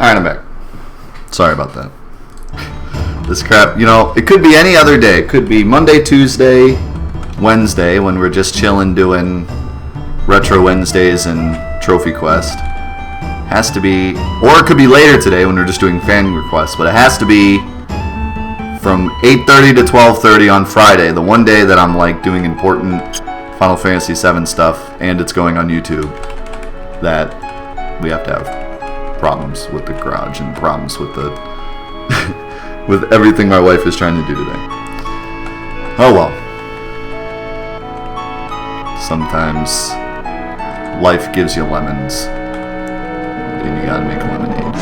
Alright, I'm back. Sorry about that. This crap, you know, it could be any other day. It could be Monday, Tuesday, Wednesday, when we're just chilling doing Retro Wednesdays and Trophy Quest. Has to be, or it could be later today when we're just doing fan requests, but it has to be from 8:30 to 12:30 on Friday, the one day that I'm like doing important Final Fantasy VII stuff, and it's going on YouTube, that we have to have problems with the garage and problems with the with everything my wife is trying to do today. Oh well. Sometimes life gives you lemons, and you gotta make lemonade.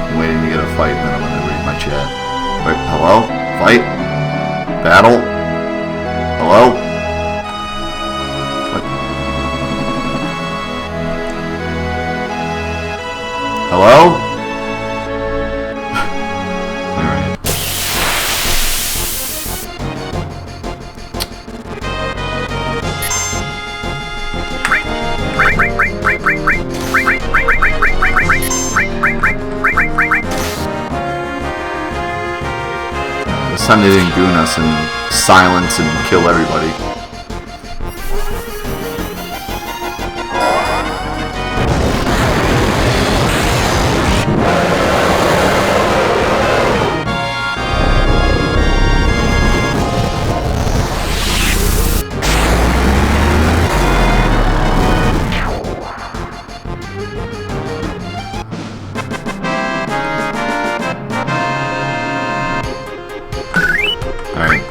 I'm waiting to get a fight, and then I'm gonna read my chat. Wait, hello? Fight? Battle? Hello? What? Hello? Alright. This time they didn't goon us and silence and kill everybody.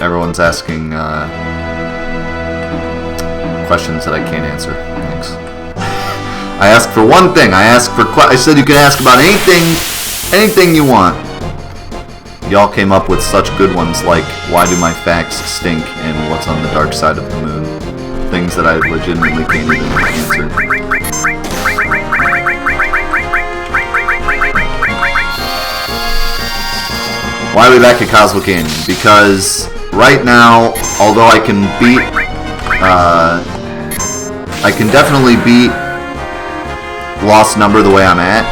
Everyone's asking questions that I can't answer. Thanks. I asked for one thing. I said you could ask about anything you want. Y'all came up with such good ones like why do my facts stink and what's on the dark side of the moon. Things that I legitimately can't even answer. Why are we back at Cosmo Canyon? Because right now, although I can beat, I can definitely beat Lost Number the way I'm at.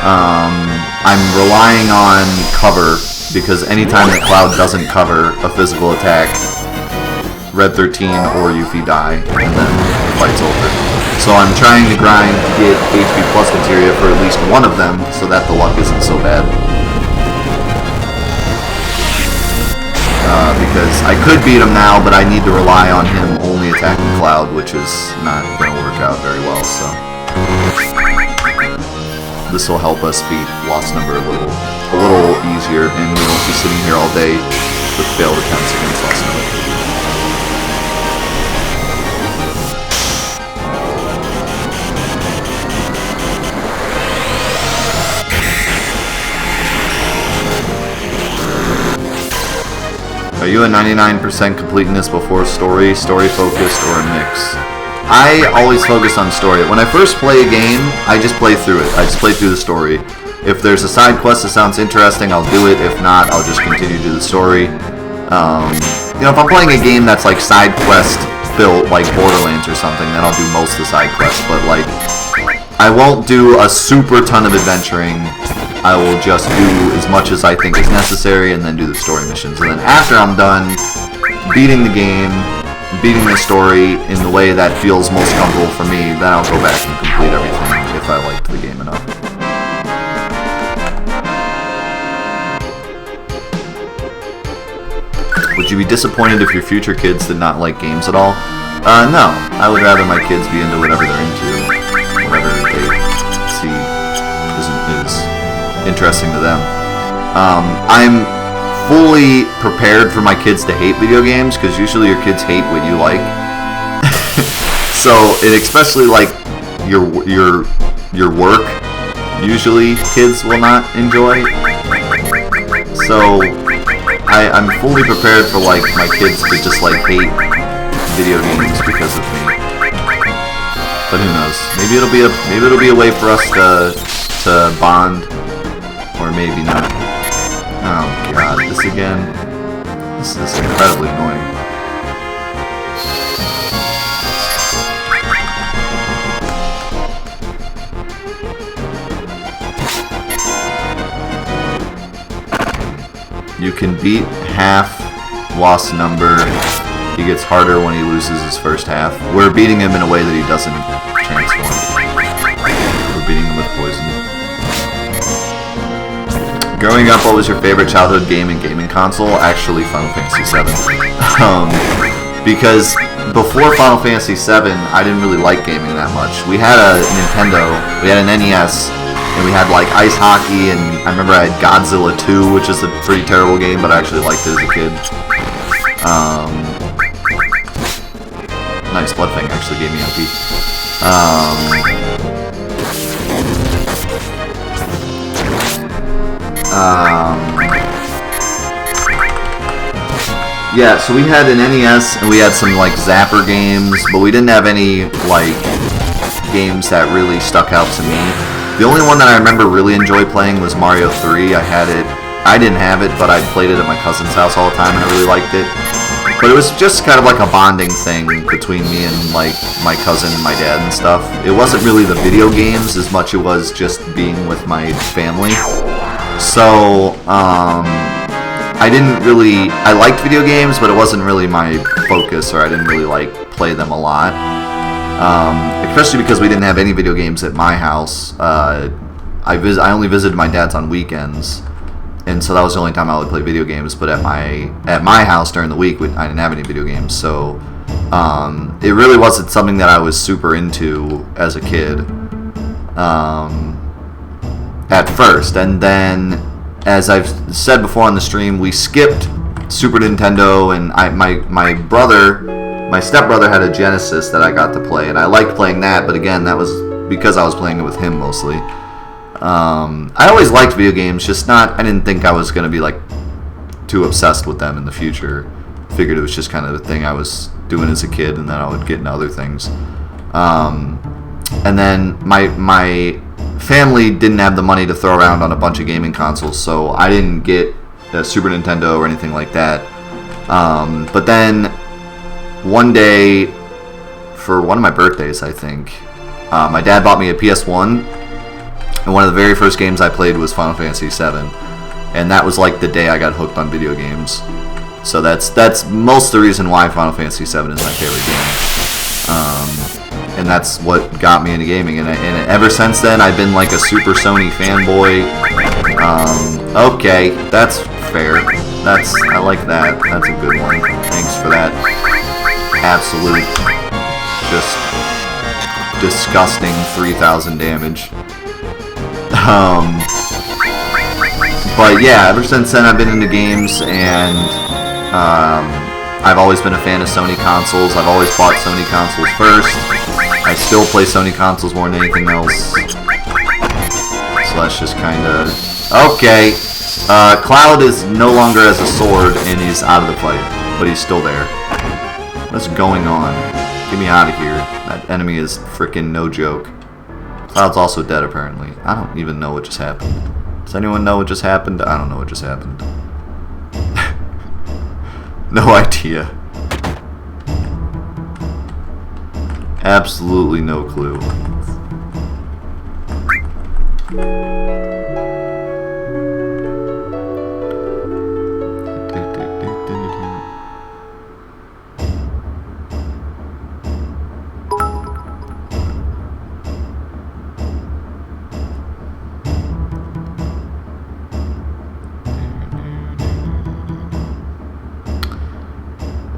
I'm relying on cover, because anytime the Cloud doesn't cover a physical attack, Red 13 or Yuffie die, and then the fight's over. So I'm trying to grind to get HP plus materia for at least one of them, so that the luck isn't so bad. Because I could beat him now, but I need to rely on him only attacking Cloud, which is not going to work out very well, so this will help us beat Lost Number a little easier, and we won't be sitting here all day with failed attempts against Lost Number. Are you a 99% completeness before story focused, or a mix? I always focus on story. When I first play a game, I just play through it. I just play through the story. If there's a side quest that sounds interesting, I'll do it. If not, I'll just continue to do the story. You know, if I'm playing a game that's like side quest built, like Borderlands or something, then I'll do most of the side quests. But like, I won't do a super ton of adventuring. I will just do as much as I think is necessary and then do the story missions. And then after I'm done beating the game, beating the story in the way that feels most comfortable for me, then I'll go back and complete everything if I liked the game enough. Would you be disappointed if your future kids did not like games at all? No. I would rather my kids be into whatever they're into, whatever they see is interesting to them. I'm fully prepared for my kids to hate video games, because usually your kids hate what you like. So it especially like your work, usually kids will not enjoy. So I'm fully prepared for like my kids to just like hate video games because of me. But who knows? Maybe it'll be a way for us to bond. Or maybe not. Oh god, this again. This is incredibly annoying. You can beat half lost number. He gets harder when he loses his first half. We're beating him in a way that he doesn't transform. We're beating him with poison. Growing up, what was your favorite childhood game and gaming console? Actually, Final Fantasy VII. Because before Final Fantasy VII, I didn't really like gaming that much. We had a Nintendo, we had an NES, and we had like ice hockey, and I remember I had Godzilla 2, which is a pretty terrible game, but I actually liked it as a kid. Nice, Bloodfang actually gave me MP. Yeah, so we had an NES, and we had some like Zapper games, but we didn't have any like games that really stuck out to me. The only one that I remember really enjoyed playing was Mario 3. I had it. I didn't have it, but I played it at my cousin's house all the time, and I really liked it. But it was just kind of like a bonding thing between me and like my cousin and my dad and stuff. It wasn't really the video games as much as it was just being with my family. So, I didn't really, I liked video games, but it wasn't really my focus, or I didn't really like play them a lot. Especially because we didn't have any video games at my house. I only visited my dad's on weekends, and so that was the only time I would play video games. But at my house during the week, I didn't have any video games, so it really wasn't something that I was super into as a kid at first. And then, as I've said before on the stream, we skipped Super Nintendo, and my stepbrother had a Genesis that I got to play, and I liked playing that, but again, that was because I was playing it with him mostly. I always liked video games, just I didn't think I was going to be like too obsessed with them in the future. Figured it was just kind of a thing I was doing as a kid, and then I would get into other things. And then my family didn't have the money to throw around on a bunch of gaming consoles, so I didn't get a Super Nintendo or anything like that. But then one day, for one of my birthdays, I think, my dad bought me a PS1, and one of the very first games I played was Final Fantasy VII, and that was like the day I got hooked on video games. So that's most of the reason why Final Fantasy VII is my favorite game. And that's what got me into gaming, and ever since then I've been like a super Sony fanboy. Okay, that's fair. I like that. That's a good one. Thanks for that. Absolute, just disgusting 3,000 damage. But yeah, ever since then I've been into games, and I've always been a fan of Sony consoles. I've always bought Sony consoles first. I still play Sony consoles more than anything else. So that's just kind of... Okay. Cloud is no longer as a sword, and he's out of the fight. But he's still there. What's going on? Get me out of here. That enemy is freaking no joke. Cloud's also dead, apparently. I don't even know what just happened. Does anyone know what just happened? I don't know what just happened. No idea. Absolutely no clue.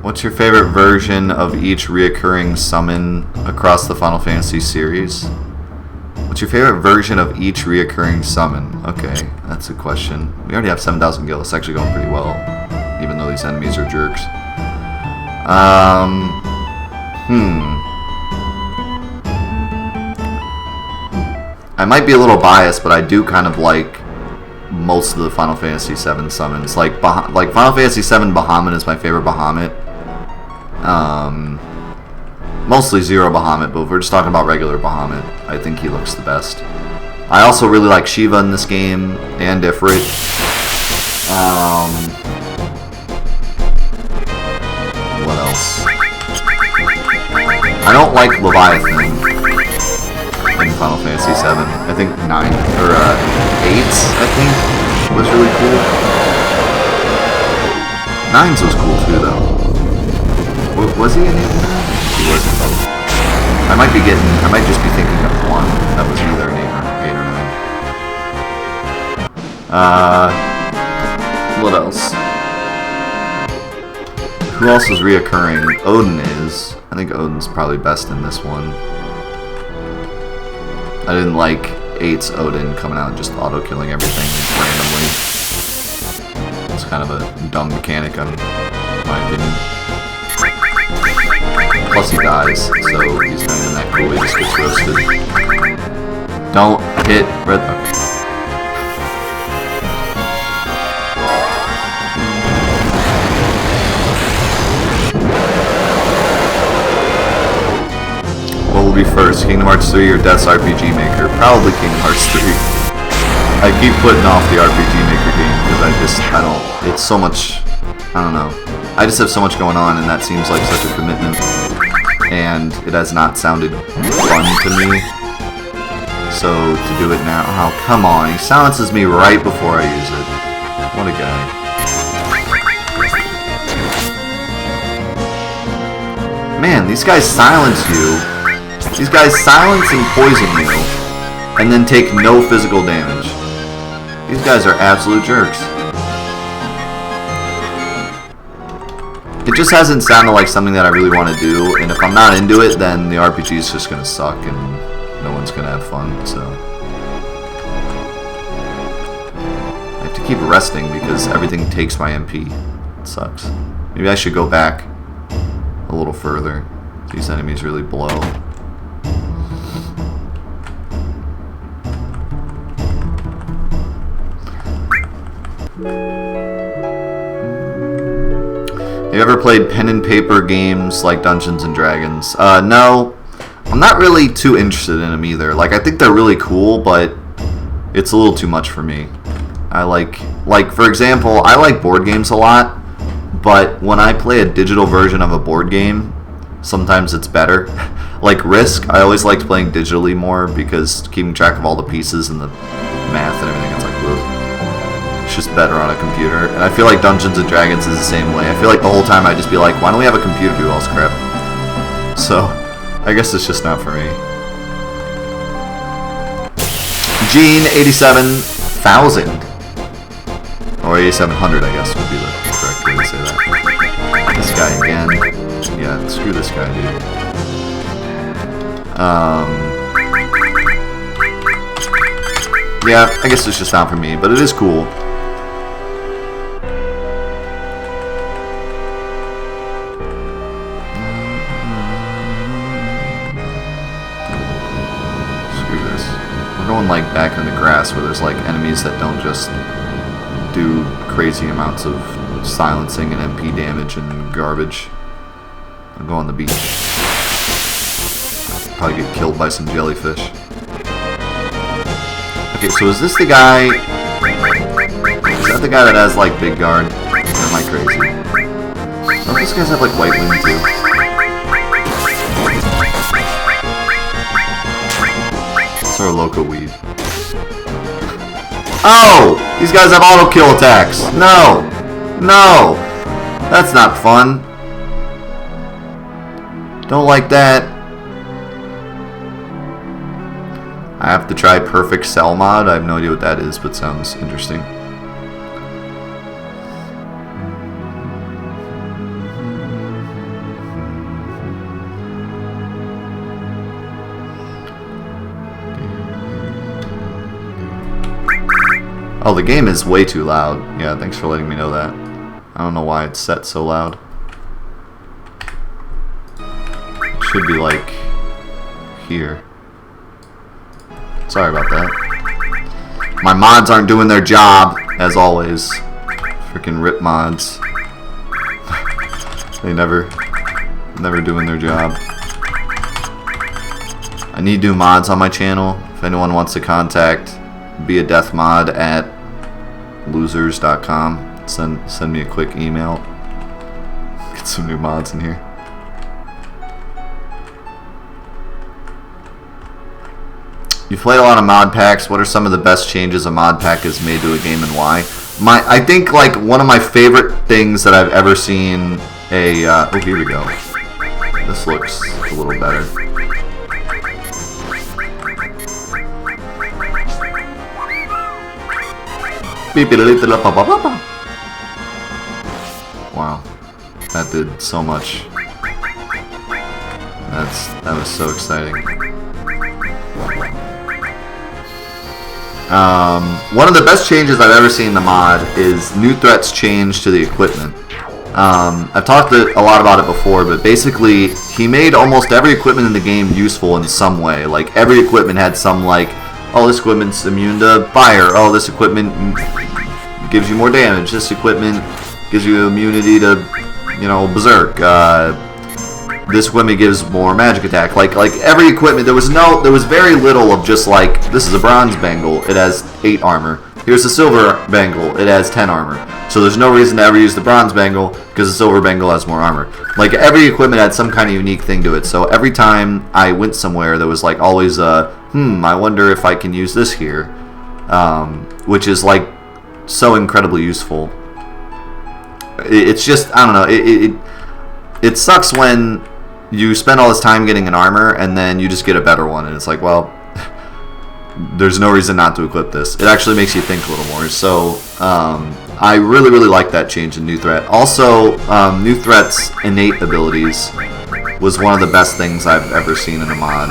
What's your favorite version of each reoccurring summon across the Final Fantasy series? What's your favorite version of each reoccurring summon? Okay, that's a question. We already have 7,000 gil. It's actually going pretty well, even though these enemies are jerks. I might be a little biased, but I do kind of like most of the Final Fantasy VII summons. Like Final Fantasy VII Bahamut is my favorite Bahamut. Mostly Zero Bahamut, but if we're just talking about regular Bahamut, I think he looks the best. I also really like Shiva in this game, and Ifrit. What else? I don't like Leviathan in Final Fantasy VII. I think 9 or 8, I think, was really cool. Nines was cool too, though. Was he in 8 and 9? He wasn't. I might just be thinking of one that was either an 8 or 9. What else? Who else is reoccurring? Odin is. I think Odin's probably best in this one. I didn't like 8's Odin coming out and just auto-killing everything randomly. It's kind of a dumb mechanic, in my opinion. Plus he dies, so he's not even that cool, he just gets roasted. Don't hit red. Okay. What will be first, Kingdom Hearts 3 or Death's RPG Maker? Probably Kingdom Hearts 3. I keep putting off the RPG Maker game because it's so much, I don't know. I just have so much going on and that seems like such a commitment. And it has not sounded fun to me. So to do it now, oh come on, he silences me right before I use it. What a guy. Man, these guys silence you. These guys silence and poison you, and then take no physical damage. These guys are absolute jerks. It just hasn't sounded like something that I really want to do, and if I'm not into it, then the RPG is just going to suck, and no one's going to have fun, so. I have to keep resting because everything takes my MP. It sucks. Maybe I should go back a little further. These enemies really blow. You ever played pen and paper games like Dungeons and Dragons? No. I'm not really too interested in them either. Like, I think they're really cool, but it's a little too much for me. I like for example, I like board games a lot, but when I play a digital version of a board game, sometimes it's better. Like Risk, I always liked playing digitally more because keeping track of all the pieces and the math and everything, it's like, ugh. It's just better on a computer. And I feel like Dungeons and Dragons is the same way. I feel like the whole time I'd just be like, why don't we have a computer do all this crap? So, I guess it's just not for me. Gene 87,000. Or 8,700, I guess, would be the correct way to say that. This guy again. Yeah, screw this guy, dude. Yeah, I guess it's just not for me, but it is cool. Going like back in the grass where there's like enemies that don't just do crazy amounts of silencing and MP damage and garbage. I'll go on the beach. Probably get killed by some jellyfish. Okay, so is this the guy? Is that the guy that has like big guard? Or am I crazy? Don't these guys have like white wing too? Or loco weed. Oh! These guys have auto kill attacks. No! No! That's not fun. Don't like that. I have to try Perfect Cell mod. I have no idea what that is, but sounds interesting. Oh, the game is way too loud. Yeah, thanks for letting me know that. I don't know why it's set so loud. It should be like here. Sorry about that. My mods aren't doing their job, as always. Freaking rip mods. They never doing their job. I need new mods on my channel. If anyone wants to contact Be a Death Mod at losers.com. Send me a quick email. Get some new mods in here. You've played a lot of mod packs. What are some of the best changes a mod pack has made to a game and why? I think like one of my favorite things that I've ever seen a oh, here we go. This looks a little better. Wow, that did so much. That was so exciting. One of the best changes I've ever seen in the mod is new threats change to the equipment. I've talked a lot about it before, but basically he made almost every equipment in the game useful in some way. Like every equipment had some like, oh, this equipment's immune to fire. Oh, this equipment gives you more damage. This equipment gives you immunity to, you know, berserk. This equipment gives more magic attack. Like every equipment, there was very little of just like, this is a bronze bangle, it has 8 armor. Here's a silver bangle, it has 10 armor. So there's no reason to ever use the bronze bangle because the silver bangle has more armor. Like every equipment had some kind of unique thing to it. So every time I went somewhere, there was like always a, I wonder if I can use this here, which is like so incredibly useful. It's just, I don't know, it sucks when you spend all this time getting an armor and then you just get a better one and it's like, well, there's no reason not to equip this. It actually makes you think a little more. So I really like that change in new threat. Also, new threat's innate abilities was one of the best things I've ever seen in a mod.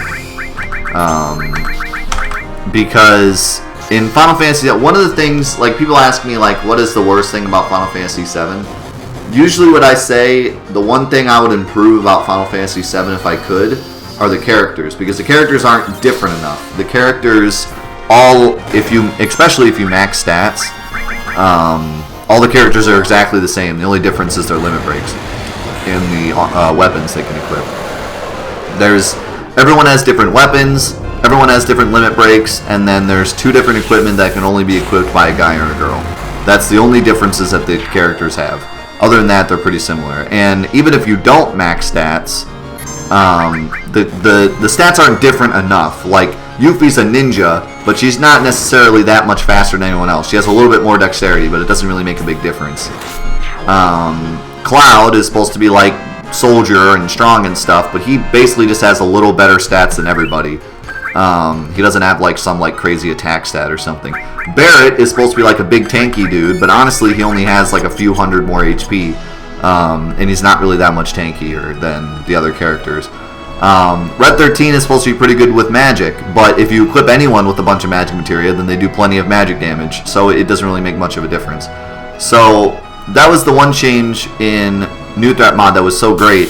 Because in Final Fantasy, one of the things, like people ask me like, what is the worst thing about Final Fantasy VII? Usually what I say, the one thing I would improve about Final Fantasy VII if I could, are the characters, because the characters aren't different enough. The characters, especially if you max stats, all the characters are exactly the same. The only difference is their limit breaks and the weapons they can equip. Everyone has different weapons, everyone has different limit breaks, and then there's 2 different equipment that can only be equipped by a guy or a girl. That's the only differences that the characters have. Other than that, they're pretty similar. And even if you don't max stats, the stats aren't different enough. Like, Yuffie's a ninja, but she's not necessarily that much faster than anyone else. She has a little bit more dexterity, but it doesn't really make a big difference. Cloud is supposed to be like soldier and strong and stuff, but he basically just has a little better stats than everybody. He doesn't have like some like crazy attack stat or something. Barrett is supposed to be like a big tanky dude, but honestly he only has like a few hundred more HP, and he's not really that much tankier than the other characters. Red 13 is supposed to be pretty good with magic, but if you equip anyone with a bunch of magic materia, then they do plenty of magic damage, so it doesn't really make much of a difference. So that was the one change in New Threat mod that was so great,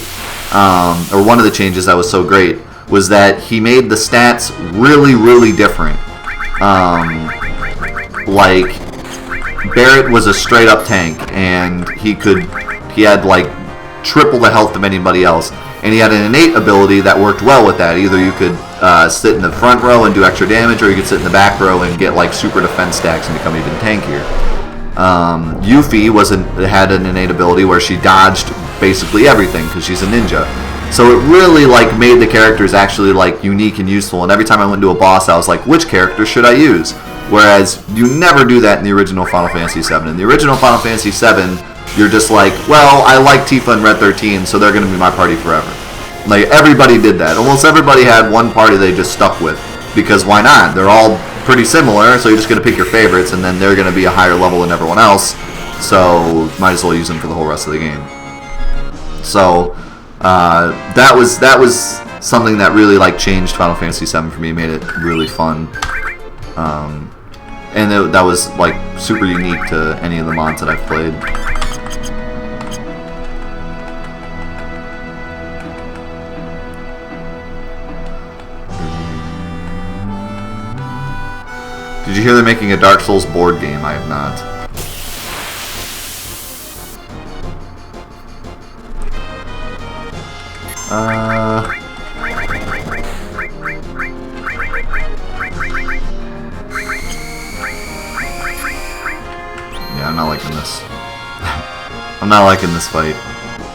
or one of the changes that was so great, was that he made the stats really different. Like, Barrett was a straight up tank, and he had like triple the health of anybody else, and he had an innate ability that worked well with that. Either you could sit in the front row and do extra damage, or you could sit in the back row and get like super defense stacks and become even tankier. Yuffie had an innate ability where she dodged basically everything because she's a ninja. So it really like made the characters actually like unique and useful, and every time I went to a boss I was like, which character should I use? Whereas you never do that in the original Final Fantasy VII. In the original Final Fantasy VII, you're just like, well, I like Tifa and Red 13, so they're going to be my party forever. Like, everybody did that. Almost everybody had one party they just stuck with, because why not? They're all pretty similar, so you're just going to pick your favorites, and then they're going to be a higher level than everyone else, so might as well use them for the whole rest of the game. So that was something that really like changed Final Fantasy VII for me, made it really fun, and that was like super unique to any of the mods that I've played. Did you hear they're making a Dark Souls board game? I have not. Yeah, I'm not liking this. I'm not liking this fight.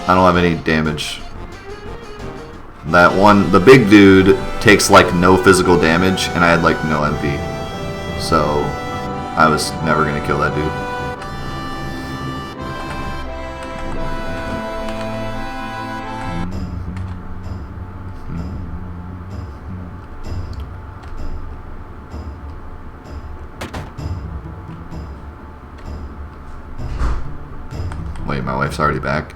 I don't have any damage. That one, the big dude takes like no physical damage, and I had like no MP. So I was never gonna kill that dude. wait, my wife's already back.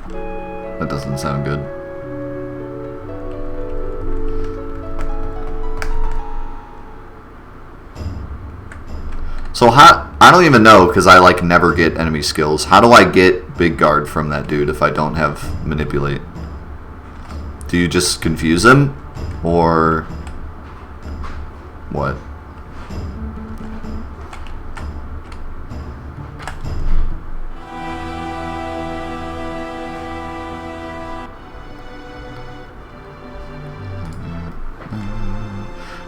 That doesn't sound good. So how, I don't even know, because I like never get enemy skills. How do I get big guard from that dude if I don't have manipulate? Do you just confuse him? Or what?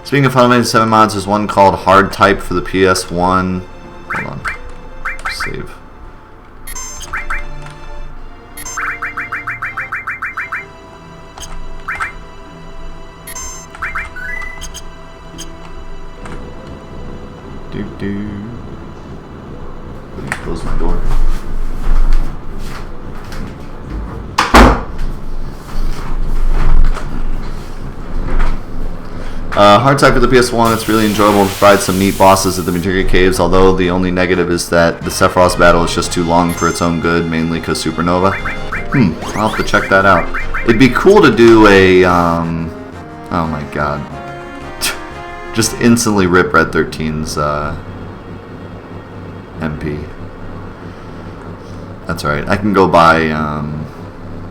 Speaking of Final Fantasy VII mods, there's one called Hard Type for the PS1. Hold on. Save. Let me close my door. Hard type for the PS1, it's really enjoyable and provides some neat bosses at the Materia Caves, although the only negative is that the Sephiroth battle is just too long for its own good, mainly because Supernova. I'll have to check that out. It'd be cool to do a, oh my god. Just instantly rip Red 13's, MP. That's right, I can go buy,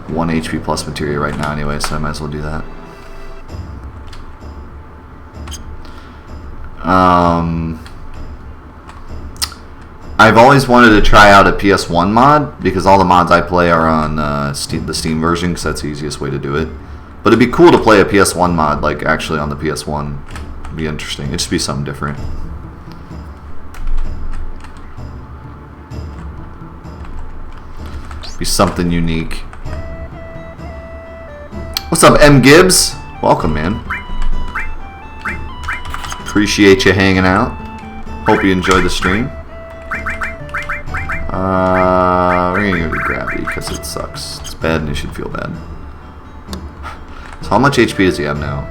1 HP plus materia right now anyway, so I might as well do that. I've always wanted to try out a PS1 mod because all the mods I play are on the Steam version because that's the easiest way to do it. But it'd be cool to play a PS1 mod like actually on the PS1. It'd be interesting. It'd just be something different. Be something unique. What's up, M. Gibbs? Welcome, man. Appreciate you hanging out. Hope you enjoyed the stream. We're gonna go to Gravity because it sucks. It's bad and you should feel bad. So how much HP does he have now?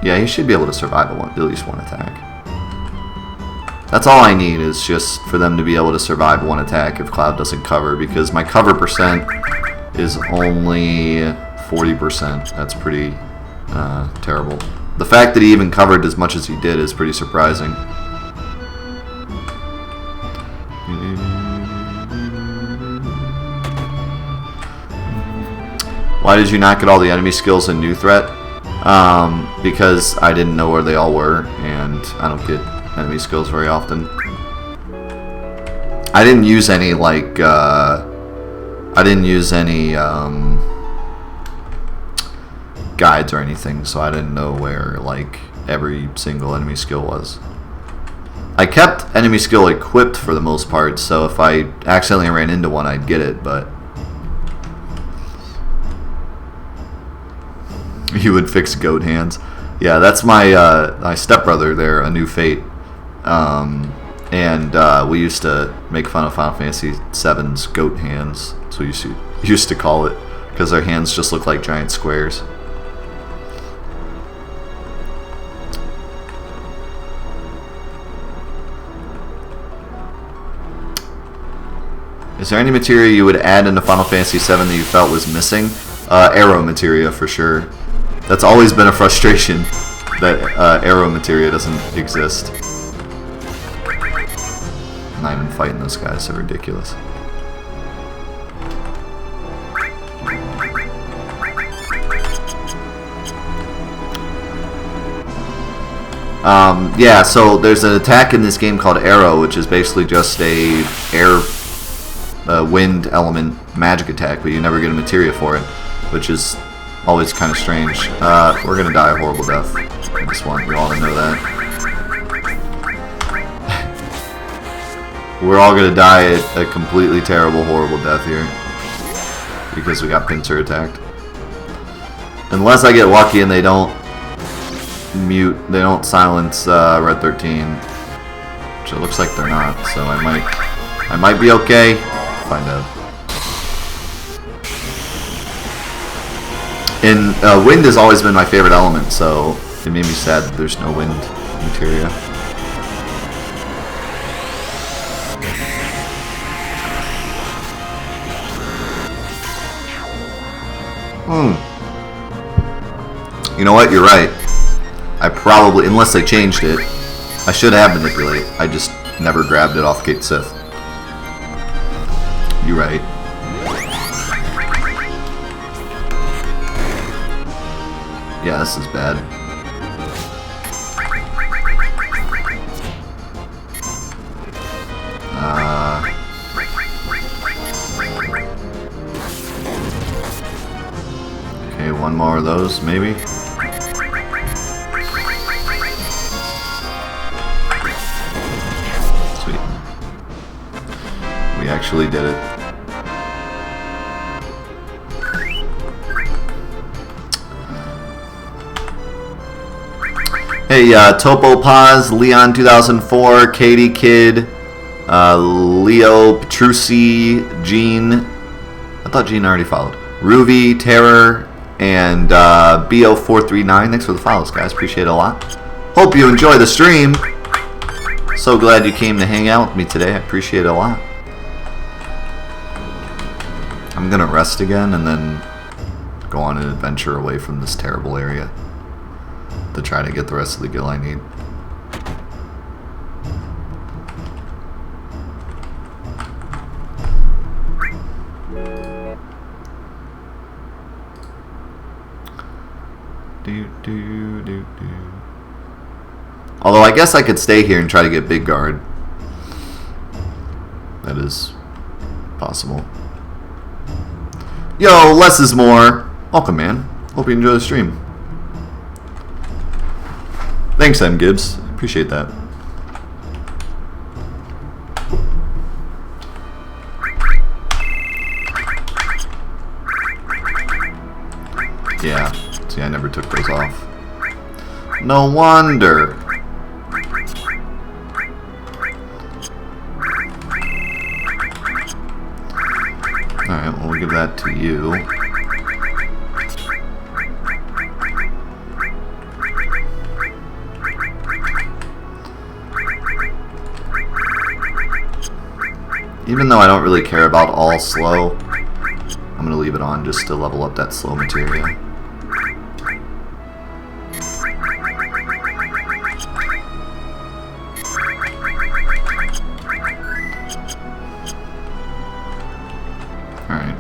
Yeah, he should be able to survive at least one attack. That's all I need is just for them to be able to survive one attack if Cloud doesn't cover, because my cover percent is only 40%. That's pretty terrible. The fact that he even covered as much as he did is pretty surprising. Why did you not get all the enemy skills in New Threat? Because I didn't know where they all were, and I don't get enemy skills very often. I didn't use any, like, I didn't use any, guides or anything, so I didn't know where, like, every single enemy skill was. I kept enemy skill equipped for the most part, so if I accidentally ran into one, I'd get it, but you would fix goat hands. Yeah, that's my my stepbrother there, A New Fate. We used to make fun of Final Fantasy VII's goat hands. That's what we used to call it, because their hands just look like giant squares. Is there any materia you would add into Final Fantasy VII that you felt was missing? Arrow materia for sure. That's always been a frustration that arrow materia doesn't exist. I'm not even fighting those guys, they're ridiculous. Yeah, so there's an attack in this game called Arrow, which is basically just a wind element magic attack, but you never get a materia for it, which is always kind of strange. We're gonna die a horrible death. I just want you all to know that. We're all gonna die a completely terrible, horrible death here because we got pincer attacked. Unless I get lucky and they don't silence Red 13, which it looks like they're not. So I might be okay. Find out. And wind has always been my favorite element, so it made me sad that there's no wind materia. You know what? You're right. I probably, unless they changed it, I should have manipulate. I just never grabbed it off Gate Sith. You're right. Yeah, this is bad. Okay, one more of those, maybe. Sweet. We actually did it. Hey, Topo Paz, Leon 2004, Katie Kid, Leo Petrucci, Gene. I thought Gene already followed. Ruby, Terror, and BO439. Thanks for the follows, guys. Appreciate it a lot. Hope you enjoy the stream. So glad you came to hang out with me today. I appreciate it a lot. I'm gonna rest again and then go on an adventure away from this terrible area to try to get the rest of the gil I need. Although I guess I could stay here and try to get Big Guard. That is possible. Yo, less is more. Welcome, man. Hope you enjoy the stream. Thanks, M. Gibbs. Appreciate that. Yeah. See, I never took those off. No wonder. Alright, well, we'll give that to you. Even though I don't really care about all slow, I'm going to leave it on just to level up that slow materia. Alright.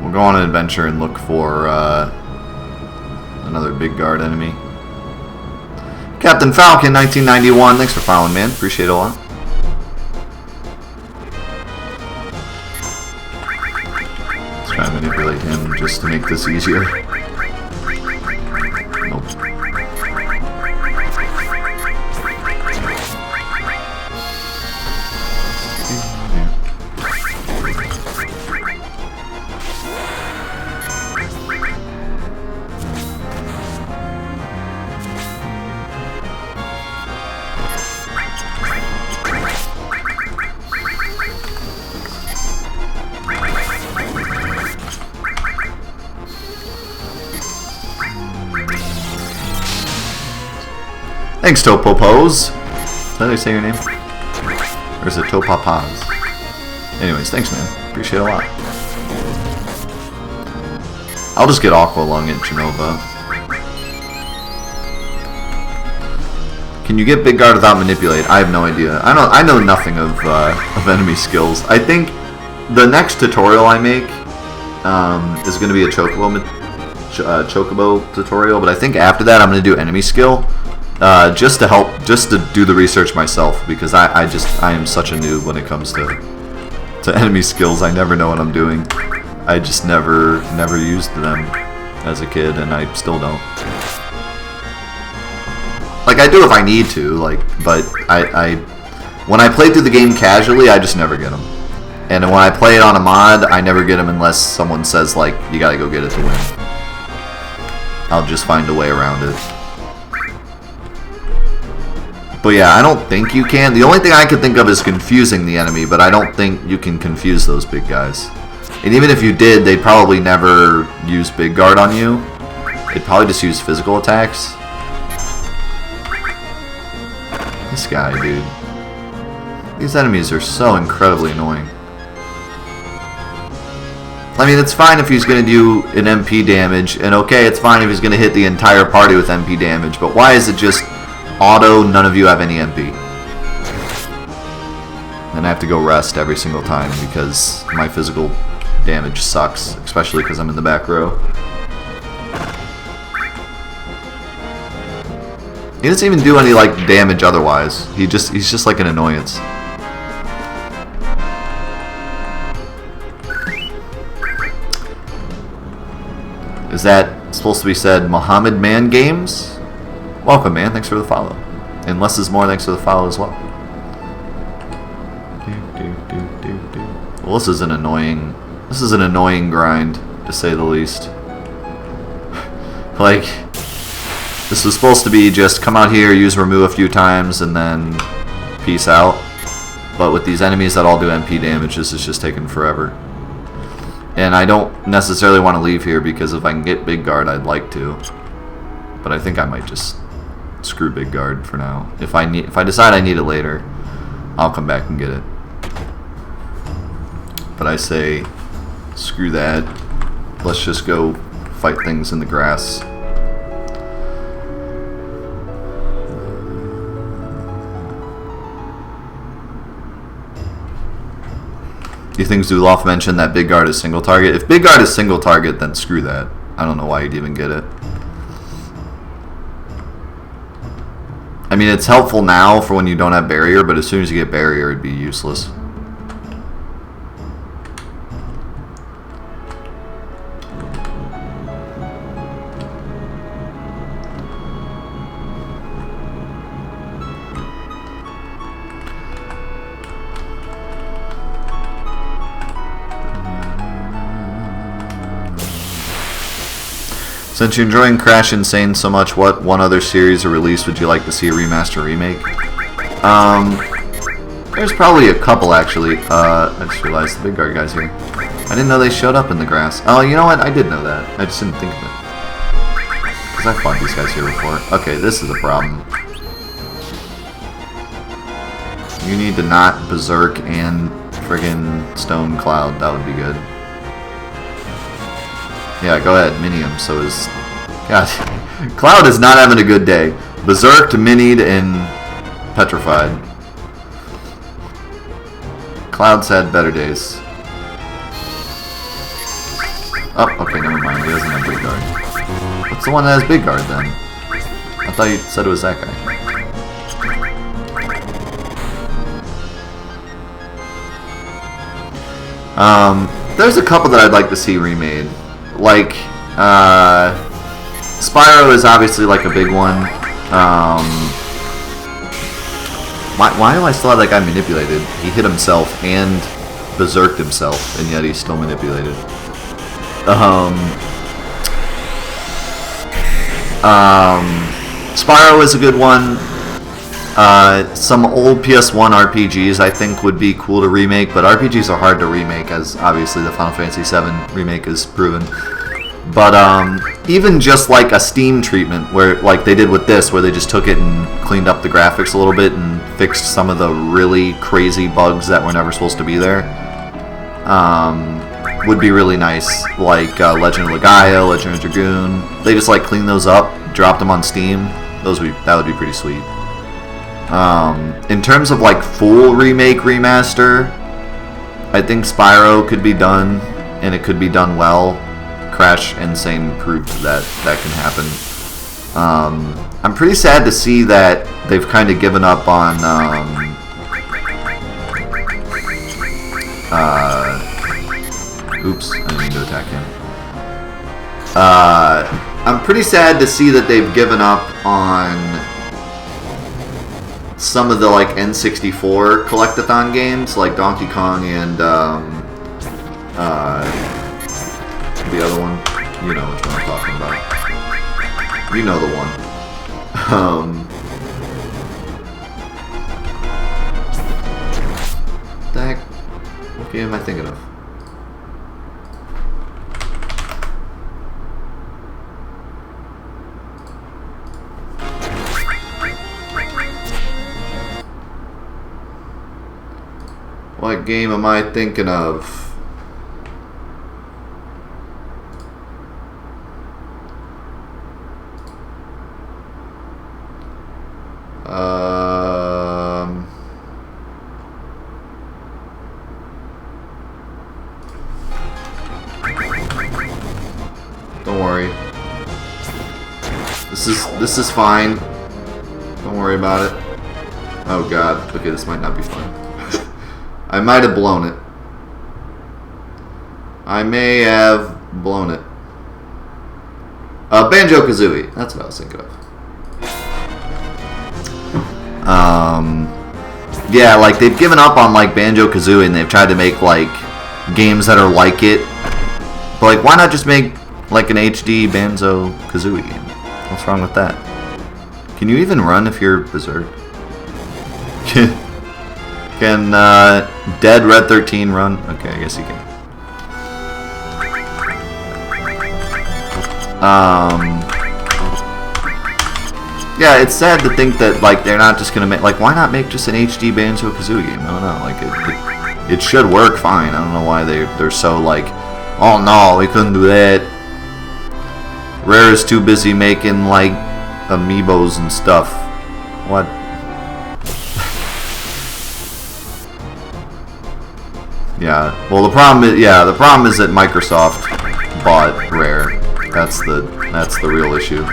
We'll go on an adventure and look for another Big Guard enemy. Captain Falcon 1991, thanks for following, man. Appreciate it a lot. Try to manipulate him just to make this easier. Nope. Thanks, Topopose. Is that how you say your name? Or is it Topapaz? Anyways, thanks, man. Appreciate it a lot. I'll just get Aqua Lung at Genova. Can you get Big Guard without Manipulate? I have no idea. I know nothing of enemy skills. I think the next tutorial I make is going to be a Chocobo tutorial, but I think after that I'm going to do enemy skill. Just to do the research myself, because I am such a noob when it comes to enemy skills. I never know what I'm doing. I just never used them as a kid, and I still don't. Like, I do if I need to, like, but when I play through the game casually, I just never get them. And when I play it on a mod, I never get them unless someone says, like, you gotta go get it to win. I'll just find a way around it. But yeah, I don't think you can. The only thing I can think of is confusing the enemy, but I don't think you can confuse those big guys. And even if you did, they'd probably never use Big Guard on you. They'd probably just use physical attacks. This guy, dude. These enemies are so incredibly annoying. I mean, it's fine if he's going to do an MP damage, and okay, it's fine if he's going to hit the entire party with MP damage, but why is it just auto, none of you have any MP? Then I have to go rest every single time because my physical damage sucks, especially because I'm in the back row. He doesn't even do any, like, damage otherwise. He's just like an annoyance. Is that supposed to be said Muhammad Man Games? Welcome, man. Thanks for the follow. And less is more. Thanks for the follow as well. Well, this is an annoying grind, to say the least. Like, this was supposed to be just come out here, use remove a few times, and then peace out. But with these enemies that all do MP damage, this is just taking forever. And I don't necessarily want to leave here because if I can get Big Guard, I'd like to. But I think I might just screw Big Guard for now. If I decide I need it later, I'll come back and get it. But I say, screw that. Let's just go fight things in the grass. Do you think Zuloff mentioned that Big Guard is single target? If Big Guard is single target, then screw that. I don't know why you'd even get it. I mean, it's helpful now for when you don't have barrier, but as soon as you get barrier, it'd be useless. Since you're enjoying Crash Insane so much, what one other series or release would you like to see a remaster or remake? There's probably a couple, actually. I just realized the Big Guard guy's here. I didn't know they showed up in the grass. Oh, you know what? I did know that. I just didn't think of it. Because I fought these guys here before. Okay, this is a problem. You need to not Berserk and friggin' Stone Cloud. That would be good. Yeah, go ahead, mini him. So is... God, Cloud is not having a good day. Berserked, minied, and petrified. Cloud's had better days. Oh, okay, never mind. He doesn't have Big Guard. What's the one that has Big Guard, then? I thought you said it was that guy. There's a couple that I'd like to see remade. Like, Spyro is obviously like a big one. Why do I still have that guy manipulated? He hit himself and berserked himself, and yet he's still manipulated. Spyro is a good one. Some old PS1 RPGs I think would be cool to remake, but RPGs are hard to remake, as obviously the Final Fantasy VII remake is proven. But even just like a Steam treatment, where like they did with this, where they just took it and cleaned up the graphics a little bit and fixed some of the really crazy bugs that were never supposed to be there, would be really nice. Like Legend of Legaia, Legend of Dragoon. They just like cleaned those up, dropped them on Steam. That would be pretty sweet. In terms of like full remake remaster, I think Spyro could be done, and it could be done well. Crash Insane proved that can happen. I'm pretty sad to see that they've kind of given up on oops, I didn't mean to attack him. I'm pretty sad to see that they've given up on some of the like N64 collectathon games, like Donkey Kong and the other one. You know which one I'm talking about. You know the one. What the heck? What game am I thinking of? What game am I thinking of? Don't worry. This is fine. Don't worry about it. Oh god. Okay, this might not be fun. I might have blown it. I may have blown it. Banjo-Kazooie. That's what I was thinking of. Yeah, like they've given up on like Banjo-Kazooie and they've tried to make like games that are like it. But like, why not just make like an HD Banjo-Kazooie game? What's wrong with that? Can you even run if you're berserk? Can Dead Red 13 run? Okay, I guess he can. Yeah, it's sad to think that like they're not just gonna make, like, why not make just an HD Banjo-Kazooie game? I don't know, like it should work fine. I don't know why they're so like, oh no, we couldn't do that. Rare is too busy making like amiibos and stuff. What? Yeah. Well, the problem is that Microsoft bought Rare. That's the real issue.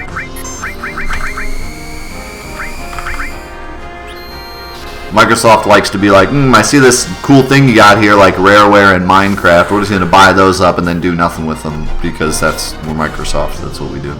Microsoft likes to be like, I see this cool thing you got here, like Rareware and Minecraft. We're just going to buy those up and then do nothing with them because we're Microsoft. That's what we do.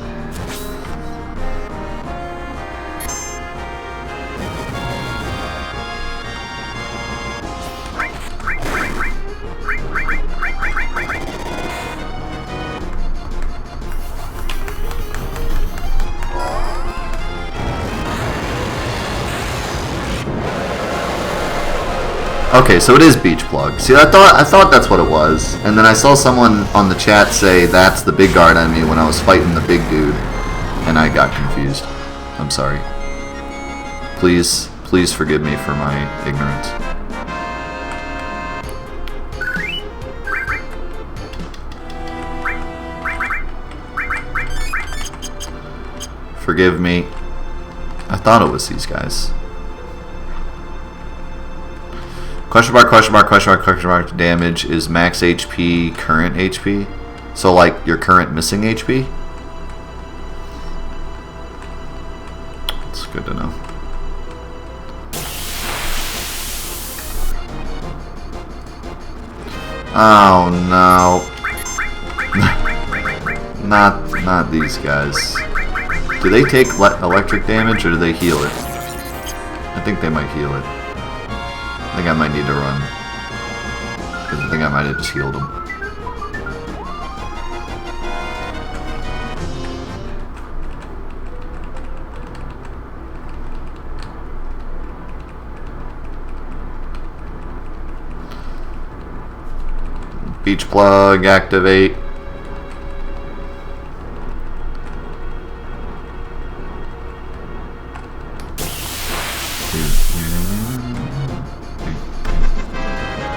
Okay, so it is Beach Plug. See, I thought that's what it was, and then I saw someone on the chat say that's the big guard enemy when I was fighting the big dude, and I got confused. I'm sorry. Please forgive me for my ignorance. Forgive me. I thought it was these guys. Question mark, question mark, question mark, question mark, damage is max HP, current HP? So like your current missing HP? It's good to know. Oh no. Not these guys. Do they take electric damage or do they heal it? I think they might heal it. I think I might need to run. Because I think I might have just healed him. Beach Plug, activate.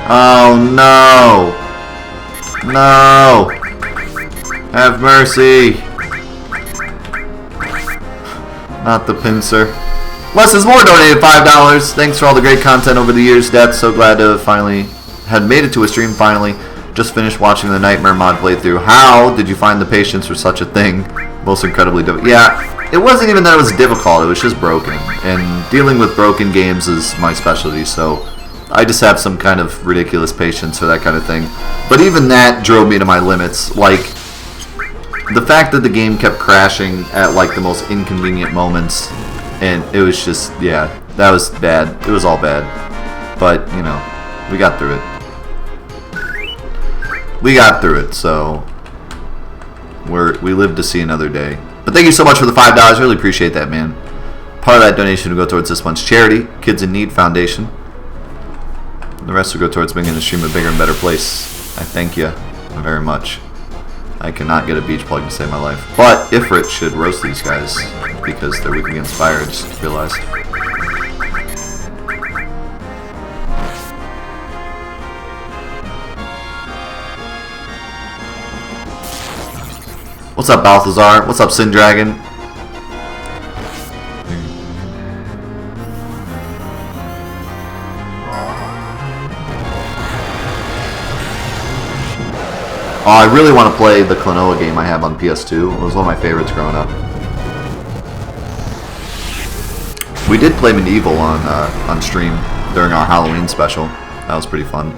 Oh no! No! Have mercy! Not the pincer. Less is more donated $5. Thanks for all the great content over the years, Dad. So glad to finally had made it to a stream finally. Just finished watching the Nightmare mod playthrough. How did you find the patience for such a thing? Most incredibly difficult. Yeah, it wasn't even that it was difficult, it was just broken. And dealing with broken games is my specialty, so I just have some kind of ridiculous patience for that kind of thing. But even that drove me to my limits. Like, the fact that the game kept crashing at like the most inconvenient moments, and it was just, yeah, that was bad. It was all bad. But, you know, we got through it. We got through it, so we lived to see another day. But thank you so much for the $5. Really appreciate that, man. Part of that donation will go towards this month's charity, Kids in Need Foundation. The rest will go towards making the stream a bigger and better place. I thank you very much. I cannot get a beach plug to save my life. But Ifrit should roast these guys because they're weak against fire, I just realized. What's up, Balthazar? What's up, Sin Dragon? Oh, I really want to play the Klonoa game I have on PS2. It was one of my favorites growing up. We did play Medieval on stream during our Halloween special. That was pretty fun.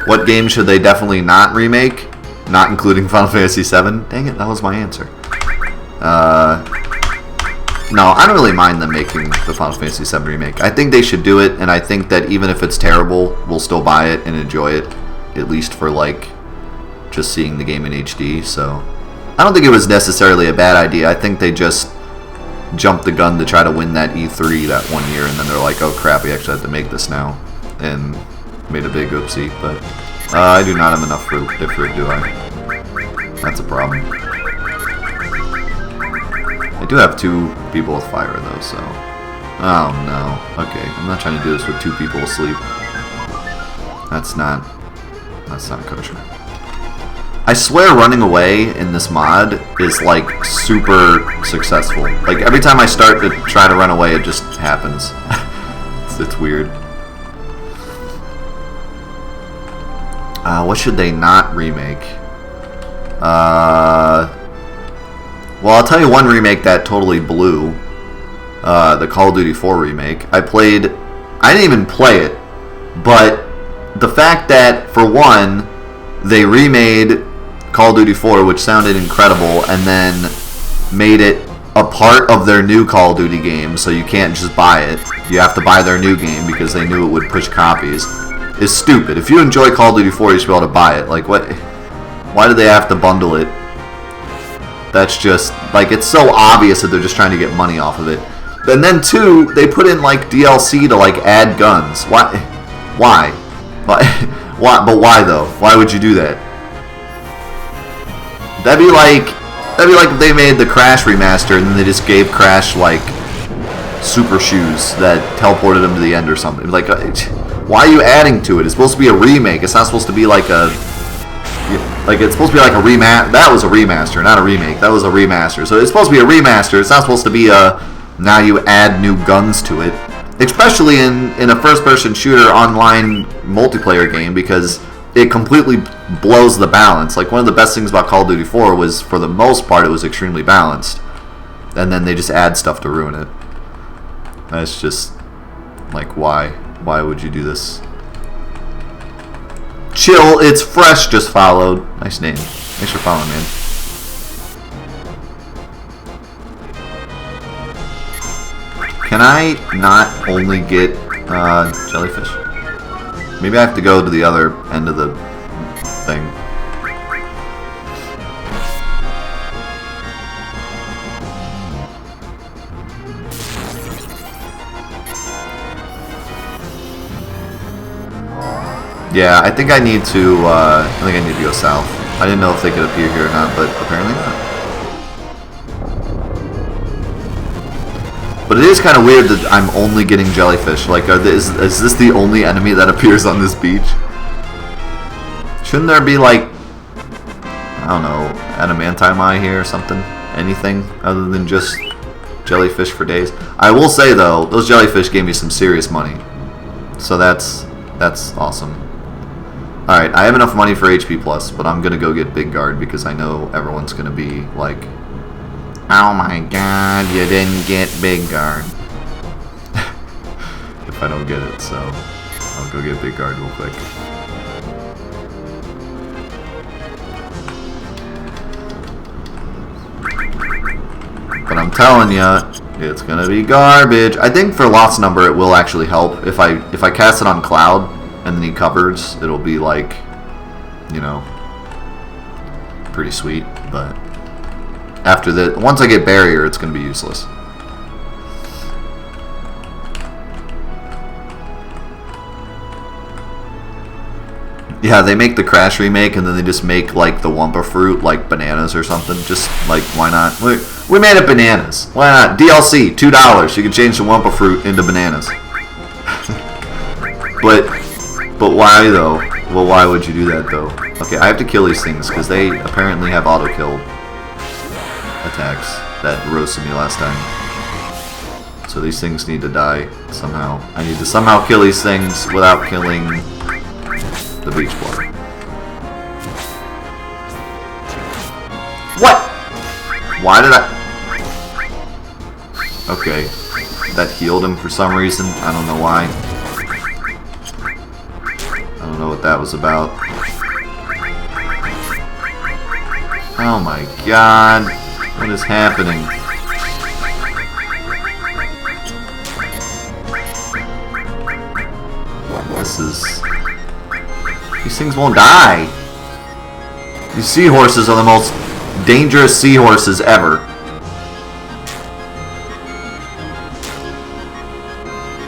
What game should they definitely not remake? Not including Final Fantasy VII? Dang it, that was my answer. No, I don't really mind them making the Final Fantasy VII remake. I think they should do it, and I think that even if it's terrible, we'll still buy it and enjoy it, at least for, like, just seeing the game in HD, so... I don't think it was necessarily a bad idea. I think they just jumped the gun to try to win that E3 that one year, and then they're like, oh crap, we actually have to make this now, and made a big oopsie, but I do not have enough fruit, do I? That's a problem. I do have 2 people with fire, though, so... Oh, no. Okay, I'm not trying to do this with 2 people asleep. That's not kosher. I swear running away in this mod is, like, super successful. Like, every time I start to try to run away, it just happens. It's weird. What should they not remake? Well, I'll tell you one remake that totally blew. The Call of Duty 4 remake. I didn't even play it, but the fact that, for one, they remade Call of Duty 4, which sounded incredible, and then made it a part of their new Call of Duty game, so you can't just buy it. You have to buy their new game because they knew it would push copies, is stupid. If you enjoy Call of Duty 4, you should be able to buy it. Like, what? Why do they have to bundle it? That's just, like, it's so obvious that they're just trying to get money off of it. And then, 2, they put in, like, DLC to, like, add guns. Why? Why? Why? But why, though? Why would you do that? That'd be like if they made the Crash remaster and then they just gave Crash, like, super shoes that teleported him to the end or something. Like, why are you adding to it? It's supposed to be a remake. It's not supposed to be like a... Like, it's supposed to be like a remaster. That was a remaster, not a remake. That was a remaster. So it's supposed to be a remaster. It's not supposed to be a... Now you add new guns to it. Especially in a first-person shooter online multiplayer game, because it completely blows the balance. Like, one of the best things about Call of Duty 4 was, for the most part, it was extremely balanced. And then they just add stuff to ruin it. That's just... Like, why? Why would you do this? Chill, it's fresh, just followed. Nice name. Thanks for following, man. Can I not only get jellyfish? Maybe I have to go to the other end of the thing. Yeah, I think I need to go south. I didn't know if they could appear here or not, but apparently not. But it is kind of weird that I'm only getting jellyfish. Like, is this the only enemy that appears on this beach? Shouldn't there be, like, I don't know, adamantium here or something? Anything other than just jellyfish for days? I will say, though, those jellyfish gave me some serious money. So that's awesome. Alright, I have enough money for HP+, but I'm going to go get Big Guard because I know everyone's going to be like, oh my god, you didn't get Big Guard. If I don't get it, so I'll go get Big Guard real quick. But I'm telling ya, it's gonna be garbage. I think for Lost Number it will actually help. If I cast it on Cloud and then he covers, it'll be like, you know, pretty sweet, but after that, once I get Barrier, it's going to be useless. Yeah, they make the Crash remake, and then they just make, like, the Wumpa fruit, like, bananas or something. Just, like, why not? We made it bananas. Why not? DLC, $2. You can change the Wumpa fruit into bananas. But why, though? Well, why would you do that, though? Okay, I have to kill these things, because they apparently have auto-kill attacks that roasted me last time. So these things need to die somehow. I need to somehow kill these things without killing the beach water. What? Why did I... Okay. That healed him for some reason. I don't know why. I don't know what that was about. Oh my god. What is happening? This is... These things won't die. These seahorses are the most dangerous seahorses ever.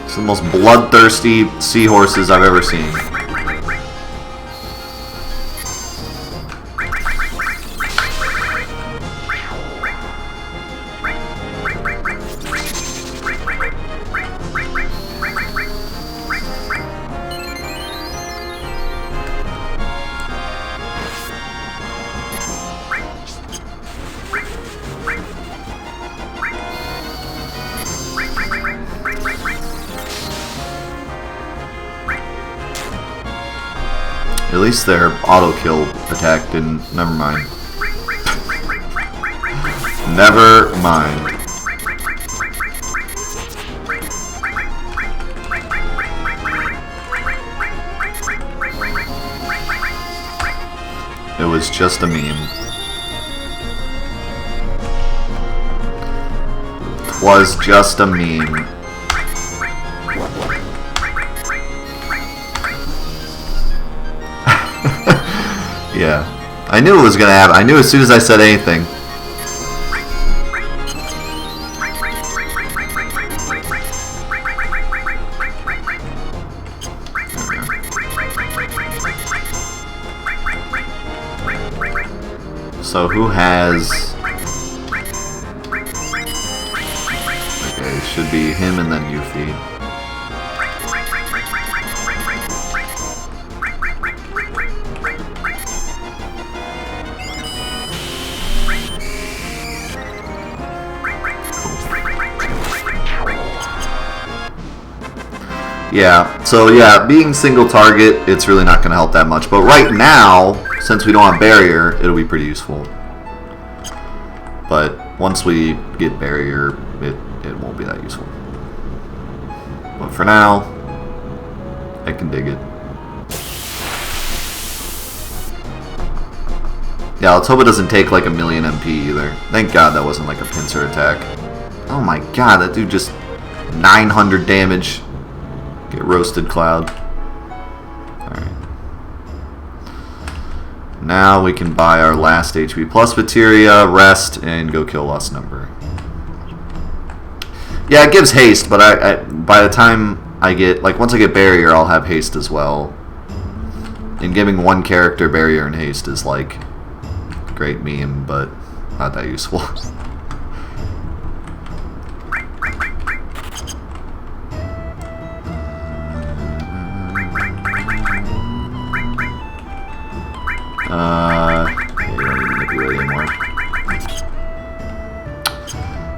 It's the most bloodthirsty seahorses I've ever seen. At least their auto-kill attack didn't... Never mind. Never mind. It was just a meme. It was just a meme. Yeah, I knew it was gonna happen. I knew as soon as I said anything. So who has... Okay, it should be him and then Yuffie. Yeah, so yeah, being single target, it's really not going to help that much. But right now, since we don't have barrier, it'll be pretty useful. But once we get barrier, it won't be that useful. But for now, I can dig it. Yeah, let's hope it doesn't take like 1,000,000 MP either. Thank God that wasn't like a pincer attack. Oh my god, that dude just 900 damage. Get roasted, Cloud. Alright. Now we can buy our last HP plus materia, rest, and go kill Lost Number. Yeah, it gives haste, but I by the time I get, like, once I get barrier, I'll have haste as well. And giving one character barrier and haste is, like, a great meme, but not that useful. You don't need to manipulate anymore.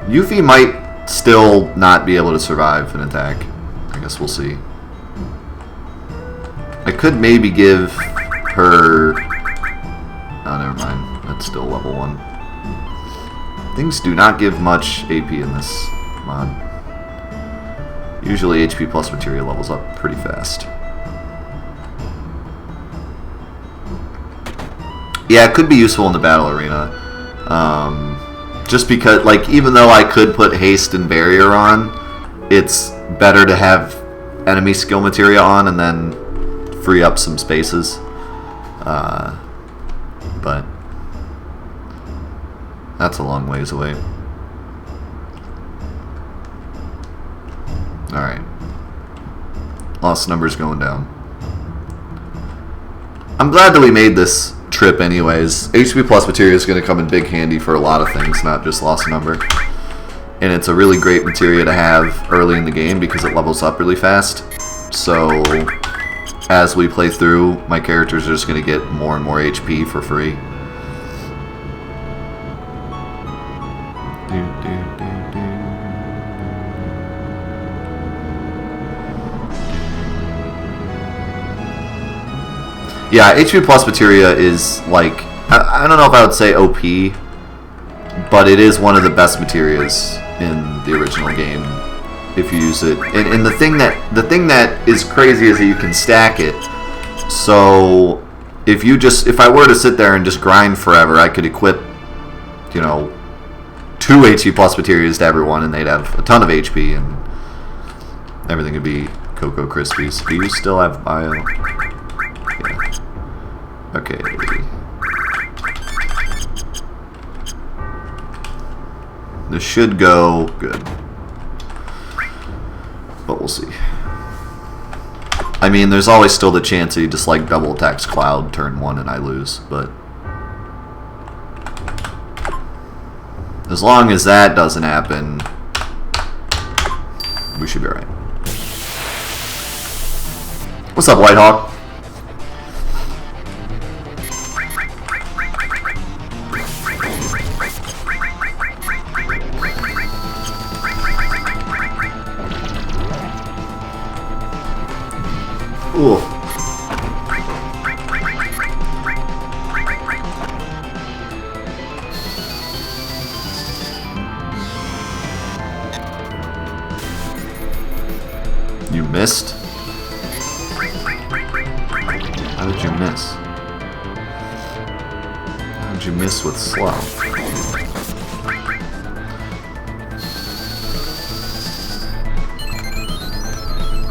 Yuffie might still not be able to survive an attack. I guess we'll see. I could maybe give her... Oh, never mind. That's still level 1. Things do not give much AP in this mod. Usually HP plus materia levels up pretty fast. Yeah, it could be useful in the battle arena. Just because, like, even though I could put haste and barrier on, it's better to have enemy skill materia on and then free up some spaces. But that's a long ways away. Alright. Lost Number's going down. I'm glad that we made this trip anyways. HP plus materia is going to come in big handy for a lot of things, not just Lost Number. And it's a really great materia to have early in the game because it levels up really fast. So as we play through, my characters are just going to get more and more HP for free. Yeah, HP plus materia is like, I don't know if I would say OP, but it is one of the best materias in the original game if you use it. And the thing that is crazy is that you can stack it. So if I were to sit there and just grind forever, I could equip, you know, 2 HP plus materias to everyone, and they'd have a ton of HP, and everything would be Cocoa Krispies. Do you still have bio? Yeah. Okay. This should go good. But we'll see. I mean, there's always still the chance that he just like double attacks Cloud turn 1 and I lose, but as long as that doesn't happen, we should be alright. What's up, Whitehawk? Ooh. You missed? How did you miss? How did you miss with slow?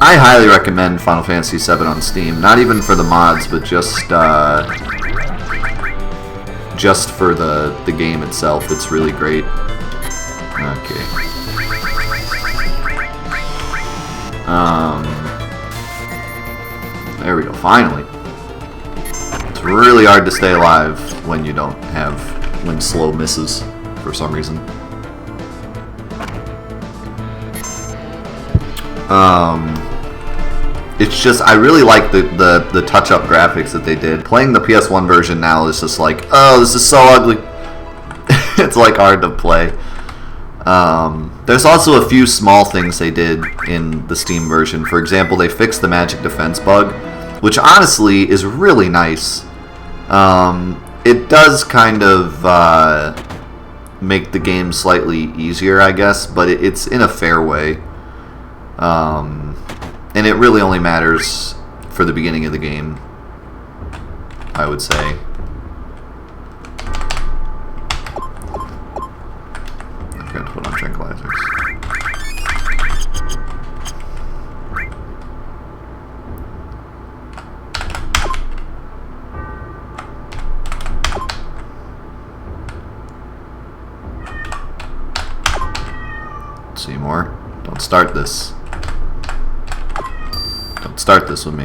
I highly recommend Final Fantasy VII on Steam. Not even for the mods, but just for the game itself. It's really great. Okay. There we go. Finally. It's really hard to stay alive when you don't have when slow misses for some reason. It's just, I really like the touch-up graphics that they did. Playing the PS1 version now is just like, oh, this is so ugly. It's like hard to play. There's also a few small things they did in the Steam version. For example, they fixed the magic defense bug, which honestly is really nice. It does kind of make the game slightly easier, I guess, but it's in a fair way. And it really only matters for the beginning of the game, I would say. I forgot to put on tranquilizers. Seymour, don't start this. Don't start this with me.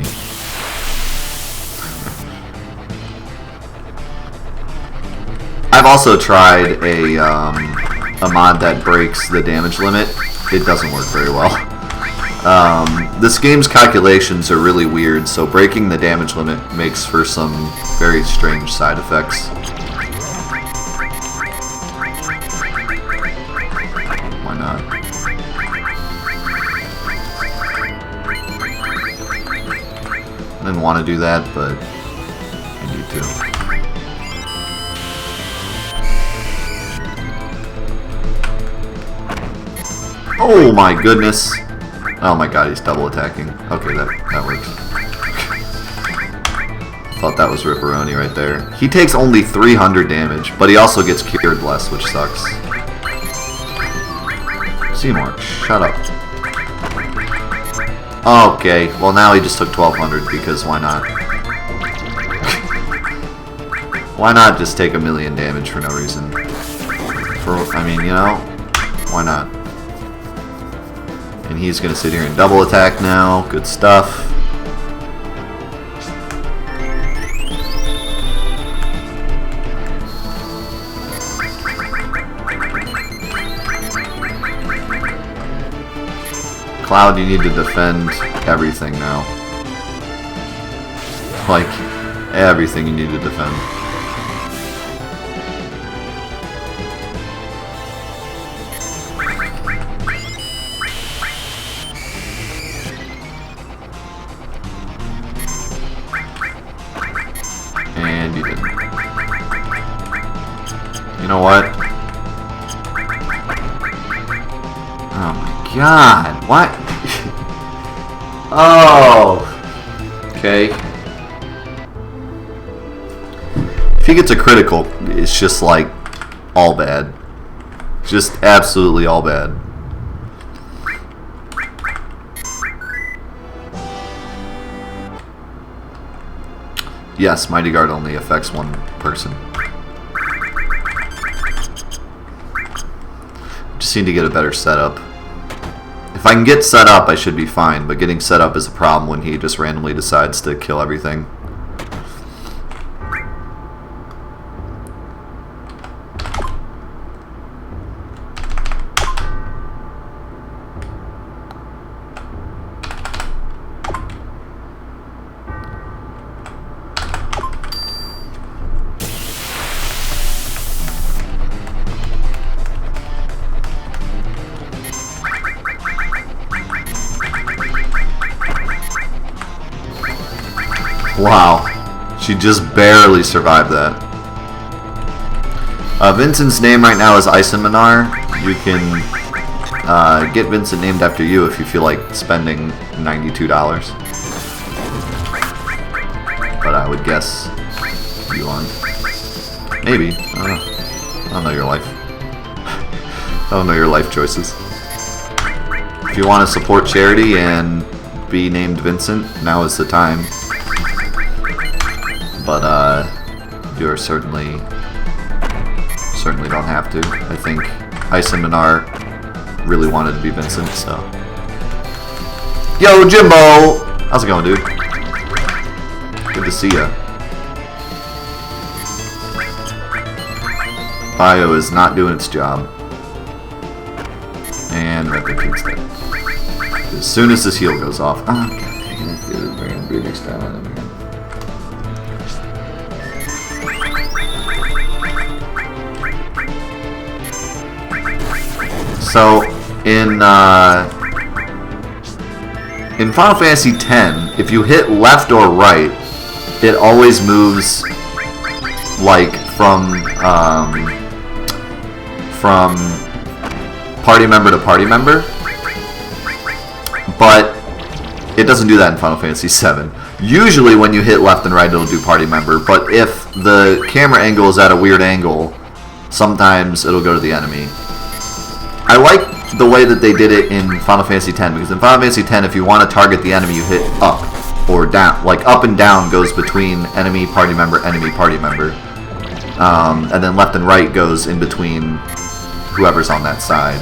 I've also tried a mod that breaks the damage limit. It doesn't work very well. This game's calculations are really weird, so breaking the damage limit makes for some very strange side effects. Why not? I didn't want to do that, but I need to. Oh my goodness! Oh my god, he's double attacking. Okay, that works. Thought that was Ripperoni right there. He takes only 300 damage, but he also gets cured less, which sucks. Seymour, shut up. Okay, well now he just took 1200 because why not? Why not just take 1,000,000 damage for no reason? I mean, you know, why not? And he's gonna sit here and double attack now. Good stuff. Cloud, you need to defend everything now. Like, everything you need to defend. know what? Oh my god, what? Oh! Okay. If he gets a critical, it's just like all bad. Just absolutely all bad. Yes, Mighty Guard only affects one person. Just need to get a better setup. If I can get set up, I should be fine, but getting set up is a problem when he just randomly decides to kill everything. Wow, she just barely survived that. Vincent's name right now is Isamanar. You can get Vincent named after you if you feel like spending $92. But I would guess you aren't. Maybe. I don't know. I don't know your life. I don't know your life choices. If you want to support charity and be named Vincent, now is the time. But you're certainly don't have to. I think Isamanar really wanted to be Vincent, so. Yo, Jimbo! How's it going, dude? Good to see ya. Bio is not doing its job. And Replicate's dead. As soon as this heal goes off. Oh, god dang it, dude. We're gonna do next time on him again. So, in Final Fantasy X, if you hit left or right, it always moves like from party member to party member. But it doesn't do that in Final Fantasy VII. Usually when you hit left and right, it'll do party member. But if the camera angle is at a weird angle, sometimes it'll go to the enemy. I like the way that they did it in Final Fantasy X, because in Final Fantasy X, if you want to target the enemy, you hit up or down. Like, up and down goes between enemy, party member, and then left and right goes in between whoever's on that side.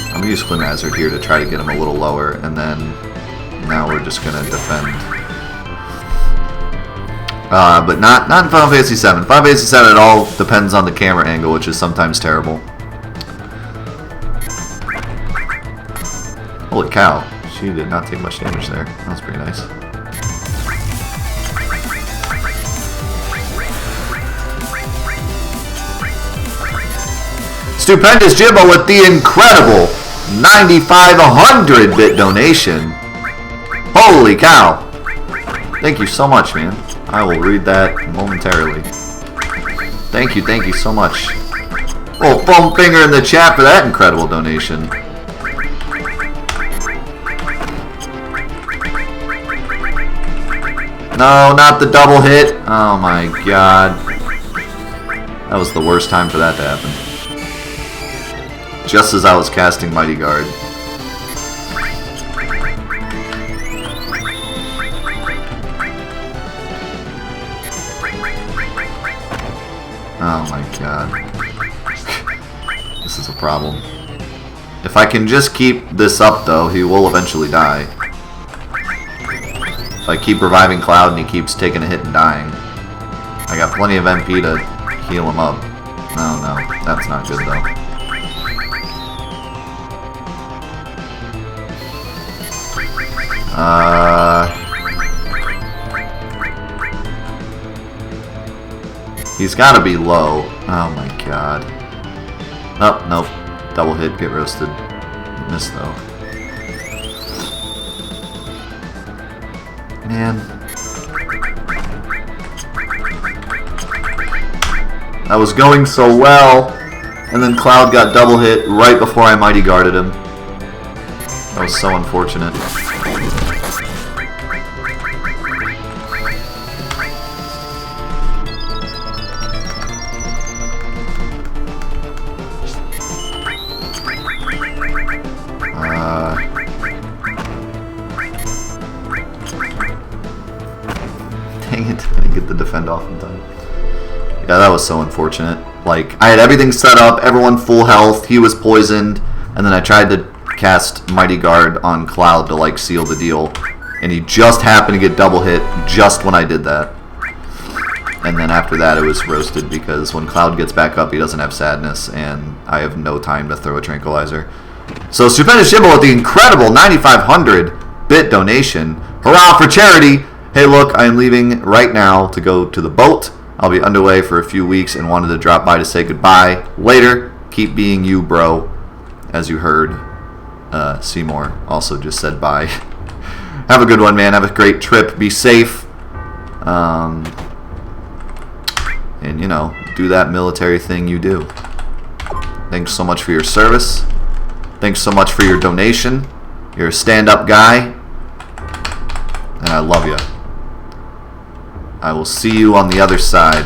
I'm going to use Flynn Hazard here to try to get him a little lower, and then now we're just going to defend. But not in Final Fantasy VII. Final Fantasy VII, it all depends on the camera angle, which is sometimes terrible. Holy cow, she did not take much damage there. That was pretty nice. Stupendous Jimbo with the incredible 9,500-bit donation. Holy cow. Thank you so much, man. I will read that momentarily. Thank you so much. Oh, foam finger in the chat for that incredible donation. No, not the double hit. Oh my god. That was the worst time for that to happen. Just as I was casting Mighty Guard. Oh my god. This is a problem. If I can just keep this up though, he will eventually die. If I keep reviving Cloud and he keeps taking a hit and dying. I got plenty of MP to heal him up. Oh no, that's not good though. He's gotta be low. Oh my god. Oh, nope. Double hit, get roasted. Missed though. Man. I was going so well, and then Cloud got double hit right before I Mighty Guarded him. That was so unfortunate. Dang it, I didn't get the defend off in time. Yeah, that was so unfortunate. Like, I had everything set up, everyone full health, he was poisoned, and then I tried to cast Mighty Guard on Cloud to, like, seal the deal, and he just happened to get double hit just when I did that. And then after that, it was roasted because when Cloud gets back up, he doesn't have Sadness, and I have no time to throw a Tranquilizer. So, Stupendous Jimbo with the incredible 9,500 bit donation. Hurrah for charity! Hey, look, I am leaving right now to go to the boat. I'll be underway for a few weeks and wanted to drop by to say goodbye. Later, keep being you, bro. As you heard, Seymour also just said bye. Have a good one, man. Have a great trip. Be safe. And, you know, do that military thing you do. Thanks so much for your service. Thanks so much for your donation. You're a stand-up guy. And I love you. I will see you on the other side.